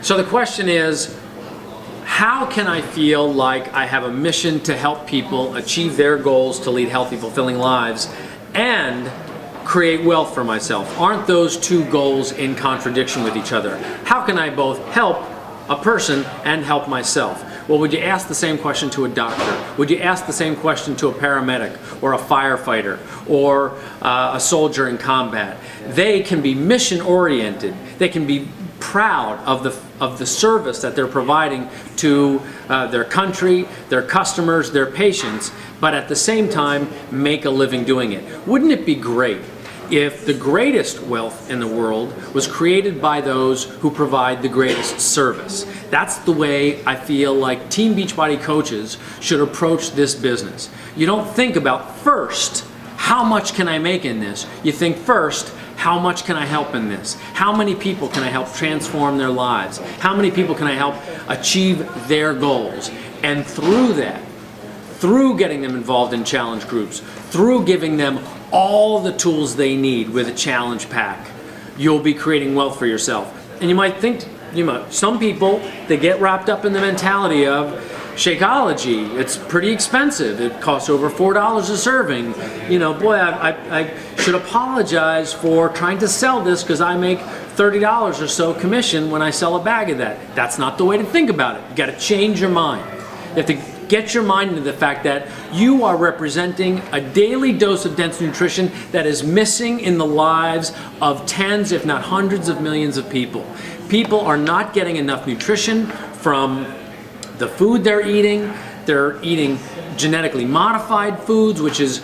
So the question is, how can I feel like I have a mission to help people achieve their goals to lead healthy, fulfilling lives and create wealth for myself? Aren't those two goals in contradiction with each other? How can I both help a person and help myself? Well, would you ask the same question to a doctor? Would you ask the same question to a paramedic or a firefighter or a soldier in combat? They can be mission oriented. They can be proud of the service that they're providing to their country, their customers, their patients, but at the same time make a living doing it. Wouldn't it be great if the greatest wealth in the world was created by those who provide the greatest service? That's the way I feel like Team Beachbody coaches should approach this business. You don't think about first, how much can I make in this? You think first, how much can I help in this? How many people can I help transform their lives? How many people can I help achieve their goals? And through that, through getting them involved in challenge groups, through giving them all the tools they need with a challenge pack, you'll be creating wealth for yourself. And you might think, some people, they get wrapped up in the mentality of Shakeology. It's pretty expensive. It costs over $4 a serving. Boy, I should apologize for trying to sell this because I make $30 or so commission when I sell a bag of that. That's not the way to think about it. You got to change your mind. You have to get your mind into the fact that you are representing a daily dose of dense nutrition that is missing in the lives of tens, if not hundreds of millions of people. People are not getting enough nutrition from the food they're eating. They're eating genetically modified foods, which is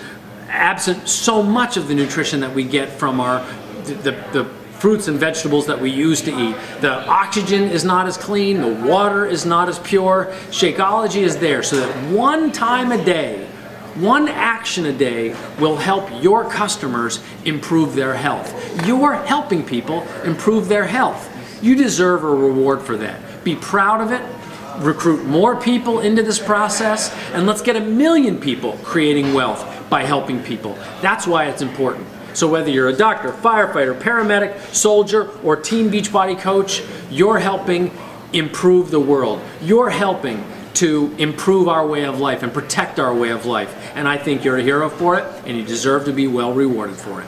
absent so much of the nutrition that we get from the fruits and vegetables that we used to eat. The oxygen is not as clean, the water is not as pure. Shakeology is there so that one time a day, one action a day will help your customers improve their health. You're helping people improve their health. You deserve a reward for that. Be proud of it. Recruit more people into this process, and let's get 1 million people creating wealth by helping people. That's why it's important. So whether you're a doctor, firefighter, paramedic, soldier, or Team Beachbody coach, you're helping improve the world. You're helping to improve our way of life and protect our way of life. And I think you're a hero for it, and you deserve to be well rewarded for it.